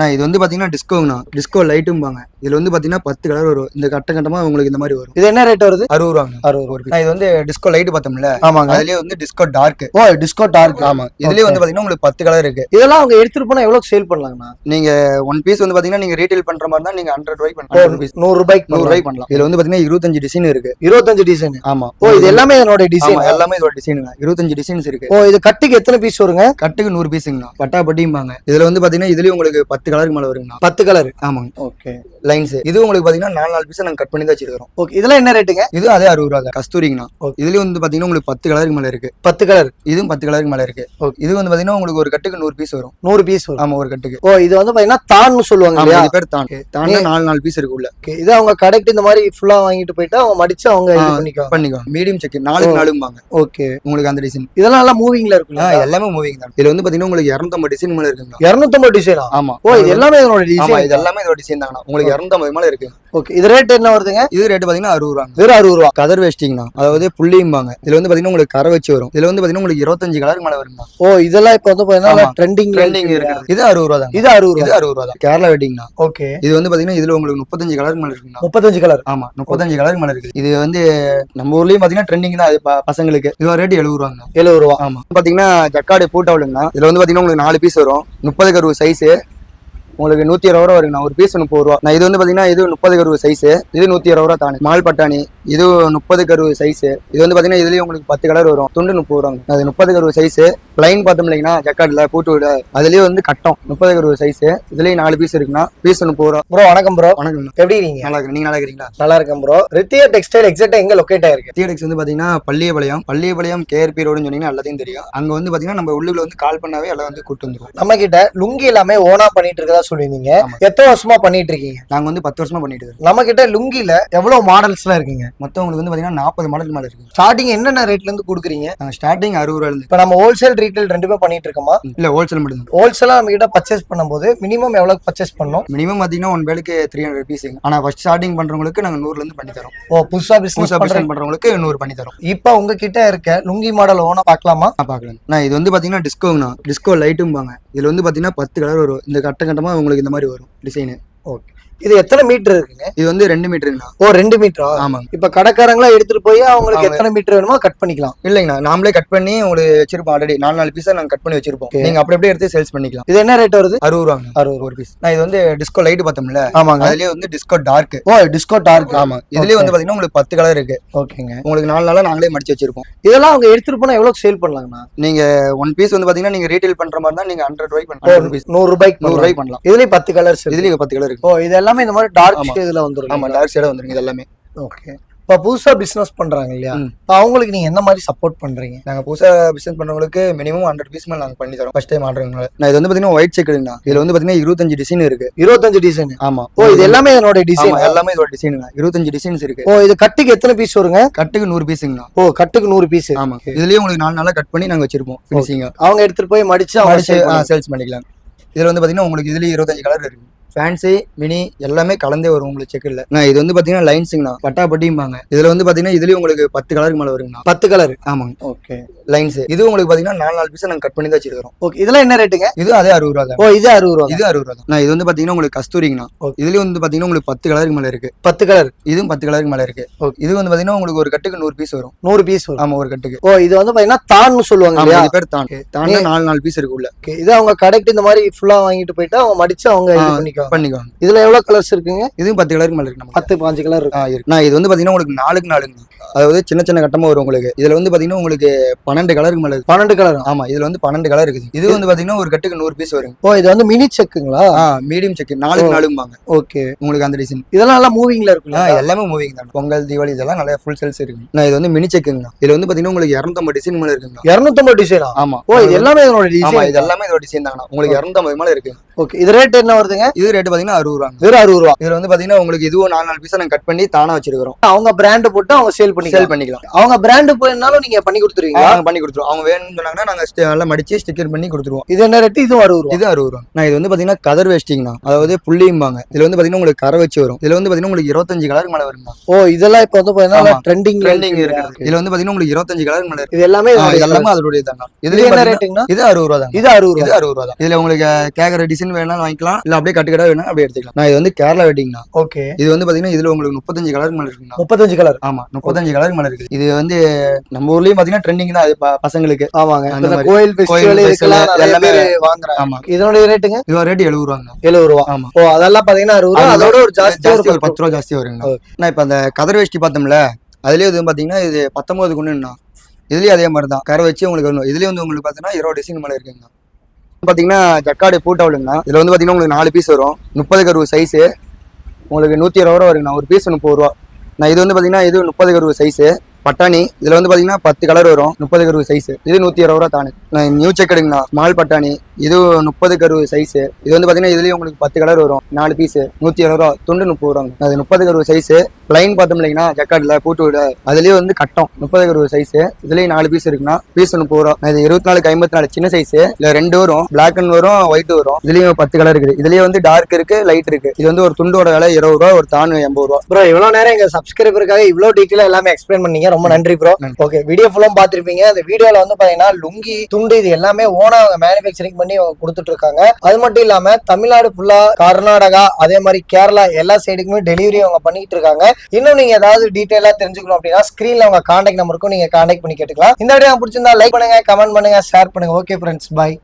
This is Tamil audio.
நான் இது வந்து பாத்தீங்கன்னா டிஸ்கோங்கண்ணா. டிஸ்கோ லைட்டும்பாங்க. இதுல வந்து பாத்தீங்கன்னா 10 கலர் வரும். இந்த கட்டமா உங்களுக்கு இந்த மாதிரி வரும். இது என்ன ரேட் வருது? 60 ரூபாங்க. 60 நான் இது வந்து டிஸ்கோ லைட் பார்த்தோம்ல, ஆமாங்க. அதுலயே வந்து டிஸ்கோ டார்க். ஓ டிஸ்கோ டார்க். ஆமா. இதுலயே வந்து பாத்தீங்கன்னா உங்களுக்கு 10 கலர் இருக்கு. இதெல்லாம் அவங்க எடுத்துட்டு போனா எவ்வளவு சேல் பண்ணலாங்கண்ணா? நீங்க ஒன் பீஸ் வந்து பாத்தீங்கன்னா நீங்க ரீட்டைல் பண்ற மாதிரி தான் நீங்க 100 ரூபாய்க்கு பண்ணலாம். 100 ரூபாய்க்கு 100 ரூபாய்க்கு பண்ணலாம். இதுல வந்து பாத்தீங்கன்னா 25 டிசைன் இருக்கு. 25 டிசைன். ஆமா. ஓ இது எல்லாமே என்னோட டிசைன். எல்லாமே இதோட டிசைனுங்க. 25 டிசைன்ஸ் இருக்கு. ஓ இது கட்டுக்கு எத்தனை பீஸ் வருங்க? கட்டுக்கு 100 பீஸுங்கண்ணா. பட்டாபட்டிம்பாங்க. இதுல வந்து பாத்தீங்கன்னா இதுலயும் உங்களுக்கு 10 கலருக்கு மேல வருங்கண்ணா. 10 கலர். ஆமாங்க. ஓகே. லைன்ஸ் இது உங்களுக்கு பாத்தீங்கன்னா 4 பீஸ் நாங்க கட் பண்ணி தான் வச்சிருக்கோம். ஓகே. இதெல்லாம் என்ன ரேட்டுங்க? இது அதே 60 ரூபாய் தான். கஸ்தூரிங்கண்ணா. இதுலயும் வந்து பாத்தீங்கன்னா உங்களுக்கு 10 கலருக்கு மேல இருக்கு. 10 கலர். இதுவும் 10 கலருக்கு மேல இருக்கு. இது வந்து பாத்தீங்கன்னா உங்களுக்கு ஒரு கட்டுக்கு 100 பீஸ் வரும். 100 பீஸ் வரும். ஆமா ஒரு கட்டுக்கு. ஓ இது வந்து பாத்தீங்கன்னா தான்னு சொல்லுவாங்க இல்லையா? இது பேர் தான். தான்னா 4 பீஸ் இருக்கு உள்ள. ஓகே. இது அவங்க கடைக்கு இந்த மாதிரி ஃபுல்லா வாங்கிட்டு போய்ட்டா அவங்க மடிச்சு அவங்க இது பண்ணிக்குவாங்க. மீடியம் செக் 4க்கு 4ம்பாங்க. ஓகே. உங்களுக்கு அந்த டிசைன் இதெல்லாம் நல்லா மூவிங்ல இருக்குங்க. எல்லாமே மூவிங் தான். இதுல வந்து பாத்தீங்கன்னா உங்களுக்கு 250 டிசைன் மேல இருக்குங்க. 250 டிசைனா? ஆமா. ஓ இது எல்லாமே என்னோட டிசைன். ஆமா இது எல்லாமே இதோட டிசைன் தாங்கண்ணா. உங்களுக்கு 250 மேல இருக்கு. ஓகே. இது ரேட் என்ன வருதுங்க? இது ரேட் பாத்தீங்கன்னா 60 ரூபாங்க. வெறும் 60 ரூபா. கதர் வேஸ்டிங்னா அதாவது புள்ளியும்பாங்க. இதுல வந்து பாத்தீங்கன்னா உங்களுக்கு கரை வச்சு வரும். இதுல வந்து பாத்தீங்கன்னா உங்களுக்கு 25 கலருக்கு மேல வருங்க. ஓ இதெல்லாம் இப்ப வந்து பாத்தீங்கன்னா ட்ரெண்டிங் இருக்கு. இது 60 ரூபா தான். இது 60 ரூபா. இது 60 ரூபா தான். கேரளா வெட்டிங்னா. ஓகே. இது வந்து பாத்தீங்கன்னா இதுல உங்களுக்கு 35 கலருக்கு மேல இருக்குங்க. 35 கலர். ஆமா 35 கலருக்கு மேல இருக்கு. இது வந்து நம்ம ஊர்லயும் பாத்தீங்கன்னா ட்ரெண்டிங் தான். அது பசங்களுக்கு இது ரேட் 70 ரூபாங்க. 70 ரூபா. ஆமா. பாத்தீங்கன்னா ஜக்காடு பூட்டவுலுங்கண்ணா. இதுல வந்து பாத்தீங்கன்னா உங்களுக்கு 4 பீஸ் வரும். 30 கருவு சைஸ் உங்களுக்கு 120 ரூபா வருங்கண்ணா. ஒரு பீஸ் 30 ரூபா. நான் இது வந்து பாத்தீங்கன்னா இது 30 கருவு சைஸ். இது 120 ரூபா தானே. மால் பட்டாணி இது 30 கருவு சைஸ். இது வந்து பாத்தீங்கன்னா இதுலயும் உங்களுக்கு 10 கலர் வரும். துண்டு 30 ரூபாங்க. அது 30 கருவு சைஸ். பிளைன் பார்த்தோம் இல்லைங்கன்னா ஜக்காடுல பூட்டு விட அதுலயே வந்து கட்டம் 30 கருவு சைஸ். இதுலயும் 4 பீஸ் இருக்குன்னா பீஸ் 30 ரூபா. ப்ரோ வணக்கம் ப்ரோ. வணக்கம். எப்படி இருக்கீங்க? நல்லா இருக்கு. நீங்க நல்லா இருக்கீங்களா? நல்லா இருக்கேன் ப்ரோ. ரித்தியா டெக்ஸ்டைல் எக்ஸாக்ட்டா எங்க லொகேட் ஆயிருக்கு? ரித்தியா டெக்ஸ் வந்து பாத்தீங்கன்னா பள்ளியபாளையம் கேஆர்பி ரோடுன்னு சொன்னீங்கன்னா எல்லாத்தையும் தெரியும். அங்க வந்து பாத்தீங்கன்னா நம்ம உள்ளுக்குள்ள வந்து கால் பண்ணாவே எல்லாம் வந்து கூட்டு வந்துருவோம். நம்ம கிட்ட லுங்கி எல்லாமே ஓனா பண்ணிட்டு இருக்கதா சொல்லியிருந்தீங்க. எத்தனை வருஷமா பண்ணிட்டு இருக்கீங்க? நாங்க வந்து 10 வருஷமா பண்ணிட்டு இருக்கோம். நம்ம கிட்ட லுங்கில எவ்வளவு மாடல்ஸ்லாம் இருக்குங்க? மொத்தம் உங்களுக்கு வந்து பாத்தீங்கன்னா 40 மாடல் மேல இருக்கு. ஸ்டார்டிங் என்னென்ன ரேட்ல இருந்து கொடுக்குறீங்க? ஸ்டார்டிங் 60 ரூபாயில இருந்து. இப்ப நம்ம ஹோல்சேல் ரீட்டைல் ரெண்டுமே பண்ணிட்டு இருக்கோமா? இல்ல ஹோல்சேல் மட்டும் தான். ஹோல்சேலா நம்ம கிட்ட பர்ச்சேஸ் பண்ணும்போது மினிமம் எவ்வளவு பர்ச்சேஸ் பண்ணணும்? மினிமம் பாத்தீங்கன்னா ஒன் பேலுக்கு 300 பீஸ். ஆனா ஃபர்ஸ்ட் ஸ்டார்டிங் பண்றவங்களுக்கு நாங்க 100ல இருந்து பண்ணி தரோம். ஓ புதுசா பிசினஸ் பண்றவங்களுக்கு 100 பண்ணி தரோம். இப்ப உங்ககிட்ட இருக்க லுங்கி மாடல் ஓனா பார்க்கலாமா? பார்க்கலாம். நான் இது வந்து பாத்தீங்கன்னா டிஸ்கோங்கண்ணா. டிஸ்கோ லைட்டும்பாங்க. இதுல வந்து பாத்தீங்கன்னா 10 கலர் வரும். இந்த கட்டமா உங்களுக்கு இந்த மாதிரி வரும் டிசைன். ஓகே. இது எத்தனை மீட்டர் இருக்குங்க? இது வந்து 2 மீட்டருங்கண்ணா. ஓ 2 மீட்டரா? ஆமாங்க. இப்ப கடைக்காரங்களா எடுத்துட்டு போய் அவங்களுக்கு எத்தனை மீட்டர் வேணுமோ கட் பண்ணிக்கலாம். இல்லைங்கண்ணா நாமளே கட் பண்ணி உங்களுக்கு வச்சிருப்போம். ஆல்ரெடி 4 பீஸா நாங்க கட் பண்ணி வச்சிருப்போம். நீங்க அப்படியே எடுத்து சேல்ஸ் பண்ணிக்கலாம். இது என்ன ரேட் வருது? 60 ரூபாங்க. 60 ஒரு பீஸ். நான் இது வந்து டிஸ்கோ லைட் பார்த்தோம்ல. ஆமாங்க. அதுலயே வந்து டிஸ்கோ டார்க். ஓ டிஸ்கோ டார்க். ஆமா. இதுலயே வந்து பாத்தீங்கன்னா உங்களுக்கு 10 கலர் இருக்கு. ஓகேங்க. உங்களுக்கு 4 நாளா நாங்களே மடிச்சு வச்சிருப்போம். இதெல்லாம் அவங்க எடுத்துட்டு போனா எவ்வளவு சேல் பண்ணலாங்கண்ணா? நீங்க ஒன் பீஸ் வந்து பாத்தீங்கன்னா நீங்க ரீட்டைல் பண்ற மாதிரி தான் நீங்க 100 ரூபாய்க்கு பண்ணலாம். 100 ரூபாய்க்கு பண்ணலாம். இதுலயே 10 கலர்ஸ். இதுலயே 10 கலர் இருக்கு. ஓ இது எல்லாமே இந்த மாதிரி டார்க் இதுல வந்துரும். ஆமா டார்க் ஷேடா வந்துருங்க இது எல்லாமே. ஓகே. இப்ப புதுசா பிசினஸ் பண்றாங்க இல்லையா? அவங்களுக்கு நீங்க என்ன மாதிரி சப்போர்ட் பண்றீங்க? நாங்க புதுசா பிசினஸ் பண்றவங்களுக்கு மினிமம் 100 பீஸ் மேல நாங்க பண்ணி தரோம். ஃபர்ஸ்ட் டைம் ஆர்டர்ங்கனால. நான் இது வந்து பாத்தீங்கன்னா ஒயிட் செக்குங்கண்ணா. இதுல வந்து பாத்தீங்கன்னா 25 டிசைன் இருக்கு. 25 டிசைன். ஆமா. ஓ இது எல்லாமே என்னோட டிசைன். எல்லாமே இதோட டிசைனுங்க. 25 டிசைன்ஸ் இருக்கு. ஓ இது கட்டுக்கு எத்தனை பீஸ் வருங்க? கட்டுக்கு 100 பீஸுங்கண்ணா. ஓ கட்டுக்கு 100 பீஸ். ஆமா. இதுலயே உங்களுக்கு 4 நாளா கட் பண்ணி நாங்க வச்சிருப்போம். ஃபினிஷிங் அவங்க எடுத்துட்டு போய் மடிச்சு சேல்ஸ் பண்ணிக்கலாம். இதுல வந்து பாத்தீங்கன்னா உங்களுக்கு இதுலயே 25 கலர் இருக்கு. ஃபேன்சி மினி எல்லாமே கலந்தே வரும் உங்களுக்கு செக்குல. இது வந்து பாத்தீங்கன்னா லைன்ஸுங்கண்ணா. பட்டாபட்டிம்பாங்க. இதுல வந்து பாத்தீங்கன்னா இதுலயும் உங்களுக்கு 10 கலருக்கு மேல வருங்கண்ணா. 10 கலர். ஆமாங்க. ஓகே. லைன்ஸ் இது உங்களுக்கு பாத்தீங்கன்னா 4 பீஸ் நாங்க கட் பண்ணி தான் வச்சிருக்கோம். ஓகே. இதெல்லாம் என்ன ரேட்டுங்க? இது அதே 60 ரூபா தான். ஓ இது 60 ரூபா. இது 60 ரூபா தான். நான் இது வந்து பாத்தீங்கன்னா உங்களுக்கு கஸ்தூரிங்கண்ணா. இதுலயும் வந்து பாத்தீங்கன்னா உங்களுக்கு 10 கலருக்கு மேல இருக்கு. 10 கலர். இதுவும் 10 கலருக்கு மேல இருக்கு. இது வந்து பாத்தீங்கன்னா உங்களுக்கு ஒரு கட்டுக்கு 100 பீஸ் வரும். 100 பீஸ் வரும். ஆமா ஒரு கட்டுக்கு. ஓ இது வந்து பாத்தீங்கன்னா தான்னு சொல்லுவாங்க இல்லையா? இது பேர் தான். தான்னா 4 பீஸ் இருக்கு உள்ள. ஓகே. இது அவங்க கடைக்கு இந்த மாதிரி ஃபுல்லா வாங்கிட்டு போய்ட்டா அவங்க மடிச்சு அவங்க பண்ணிக்குவாங்க. இதுல எவ்வளவு கலர்ஸ் இருக்குங்க? இதுவும் 10 கலருக்கு மேல இருக்கு. 10-15 கலர் இருக்கு. நான் இது வந்து பாத்தீங்கன்னா உங்களுக்கு 4க்கு 4ங்க. அதாவது சின்ன கட்டமா வரும் உங்களுக்கு. இதுல வந்து பாத்தீங்கன்னா உங்களுக்கு 12 கலருக்கு மேல இருக்கு. 12 கலர். ஆமா இதுல வந்து 12 கலர் இருக்குது. இது வந்து பாத்தீங்கன்னா ஒரு கட்டுக்கு 100 பீஸ் வரும். ஓ இது வந்து மினி செக்குங்களா? மீடியம் செக் 4க்கு 4ம்பாங்க. ஓகே. உங்களுக்கு அந்த டிசைன் இதெல்லாம் நல்லா மூவிங்ல இருக்குங்க. எல்லாமே மூவிங் தான். பொங்கல் தீபாவளி இதெல்லாம் நிறைய ஃபுல் சேல்ஸ் இருக்கு. நான் இது வந்து மினி செக்குங்க. இதுல வந்து பாத்தீங்கன்னா உங்களுக்கு 250 டிசைன் மேல இருக்குங்க. 250 டிசைனா? ஆமா. ஓ இது எல்லாமே இதோட டிசைன். ஆமா இது எல்லாமே இதோட டிசைன் தாங்க. உங்களுக்கு 250 மேல இருக்கு. ஓகே. இது ரேட் என்ன வருதுங்க? இது இது ரேட் பாத்தீங்கன்னா 60 ரூபா. வெறும் 60 ரூபா. இதுல வந்து பாத்தீங்கன்னா உங்களுக்கு இதுவும் 4 பீஸா நாங்க கட் பண்ணி தானா வச்சிருக்கோம். அவங்க பிராண்ட் போட்டு அவங்க சேல் பண்ணிக்கலாம். அவங்க பிராண்ட் போனாலும் நீங்க பண்ணி கொடுத்துருவீங்க? நாங்க பண்ணி கொடுத்துருவோம். அவங்க வேணும்னு சொன்னாங்கன்னா நாங்க எல்லாம் மடிச்சு ஸ்டிக்கர் பண்ணி கொடுத்துருவோம். இது என்ன ரேட்? இது 60 ரூபா. இது 60 ரூபா. நான் இது வந்து பாத்தீங்கன்னா கதர் வேஸ்டிங்னா, அதாவது புள்ளியும்பாங்க. இதுல வந்து பாத்தீங்கன்னா உங்களுக்கு கரை வச்சு வரும். இதுல வந்து பாத்தீங்கன்னா உங்களுக்கு 25 கலருக்கு மேல வருங்க. ஓ, இதெல்லாம் இப்ப வந்து பாத்தீங்கன்னா ட்ரெண்டிங் இருக்கு. இதுல வந்து பாத்தீங்கன்னா உங்களுக்கு 25 கலருக்கு மேல இருக்கு. இது எல்லாமே அதோட தாங்க. இது என்ன ரேட்டுங்கனா? இது 60 ரூபா தான். இது 60 ரூபா. இது 60 ரூபா தான். இதுல உங்களுக்கு கேக்குற டிசைன் வேணாலும் வாங்கிக்கலாம், இல்ல அப்படியே கட்டுக்கடா வேணா அப்படியே எடுத்துக்கலாம். நான் இது வந்து கேரளா வெட்டிங்னா. ஓகே. இது வந்து பாத்தீங்கன்னா இதுல உங்களுக்கு 35 கலருக்கு மேல இருக்குங்க. 35 கலர். ஆமா, 35 கலருக்கு மேல இருக்கு. இது வந்து நம்ம ஊர்லயும் பாத்தீங்கன்னா ட்ரெண்டிங் தான். அது பசங்களுக்கு. ஆமாங்க. அந்த கோயில் ஃபெஸ்டிவல் இதெல்லாம் எல்லாமே வாங்குறாங்க. ஆமா. இதோட ரேட்டுங்க? இதோட ரேட் 70 ரூபாங்க. 70 ரூபா. ஆமா. ஓ, அதெல்லாம் பாத்தீங்கன்னா 60 ரூபா. அதோட ஒரு ஜாஸ்தி ஒரு 10 ரூபா ஜாஸ்தி வருங்க. நான் இப்ப அந்த கதர் வேஷ்டி பார்த்தோம்ல, அதுலயே இது பாத்தீங்கன்னா இது 19 குண்டுன்னா, இதுலயும் அதே மாதிரி தான் கரை வச்சு உங்களுக்கு வரணும். இதுலயே வந்து உங்களுக்கு பாத்தீங்கன்னா 20 டிசைன் மேல இருக்குங்க. பாத்தீங்கன்னா ஜக்காடு பூட்டவுலுங்க. இதுல வந்து பாத்தீங்கன்னா உங்களுக்கு 4 பீஸ் வரும். 30 60 சைஸ். உங்களுக்கு 120 ரூபா வருங்க. ஒரு பீஸ் 30 ரூபா. நான் இது வந்து பாத்தீங்கன்னா இது 30 60 சைஸ் பட்டாணி. இதுல வந்து பாத்தீங்கன்னா 10 கலர் வரும். 30 60 சைஸ். இது 120 ரூபா தானே. நான் நியூ செக் எடுங்கண்ணா, ஸ்மால் பட்டாணி. இது 30 60 சைஸ். இது வந்து பாத்தீங்கன்னா இதுலயும் உங்களுக்கு 10 கலர் வரும். 4 பீஸ் 120 ரூபா. துண்டு 30 ரூபாங்க. அது 30 60 சைஸ். பிளைன் பார்த்தோம் இல்லைங்கன்னா ஜக்காட்ல பூட்டு விட, அதுலயே வந்து கட்டம் 30 60 சைஸ். இதுலயும் 4 பீஸ் இருக்குன்னா பீஸ் 30 ரூபா. இது 24 54 சின்ன சைஸ். இல்ல 2 வரும், பிளாக் அண்ட் வரும், ஒயிட் வரும். இதுலயும் 10 கலர் இருக்குது. இதுலயே வந்து டார்க் இருக்கு, லைட் இருக்கு. இது வந்து ஒரு துண்டோட விலை 20 ரூபா, ஒரு தானு 80 ரூபா. ப்ரோ, இவ்வளவு நேரம் எங்க சப்ஸ்கிரைபருக்காக இவ்வளவு டீட்டெயிலா எல்லாமே எக்ஸ்பிளைன் பண்ணீங்க. ரொம்ப நன்றி ப்ரோ. ஓகே, வீடியோ ஃபுல்லா பாத்திருப்பீங்க. அந்த வீடியோல வந்து பாத்தீங்கன்னா லுங்கி, துண்டு இது எல்லாமே ஓனா அவங்க மேனுபேக்சரிங் பண்ணி அவங்க கொடுத்துட்டு இருக்காங்க. அது மட்டும் இல்லாம தமிழ்நாடு ஃபுல்லா, கர்நாடகா, அதே மாதிரி கேரளா எல்லா சைடுக்குமே டெலிவரி அவங்க பண்ணிட்டு இருக்காங்க. இன்னும் நீங்க ஏதாவது டீடைலா தெரிஞ்சுக்கணும் அப்படின்னா ஸ்கிரீன்ல அவங்க கான்டாக்ட் நம்பருக்கும் நீங்க கான்டாக்ட் பண்ணி கேட்டுக்கலாம். இந்த வீடியோ பிடிச்சிருந்தா லைக் பண்ணுங்க, கமெண்ட் பண்ணுங்க, ஷேர் பண்ணுங்க. Okay friends, by.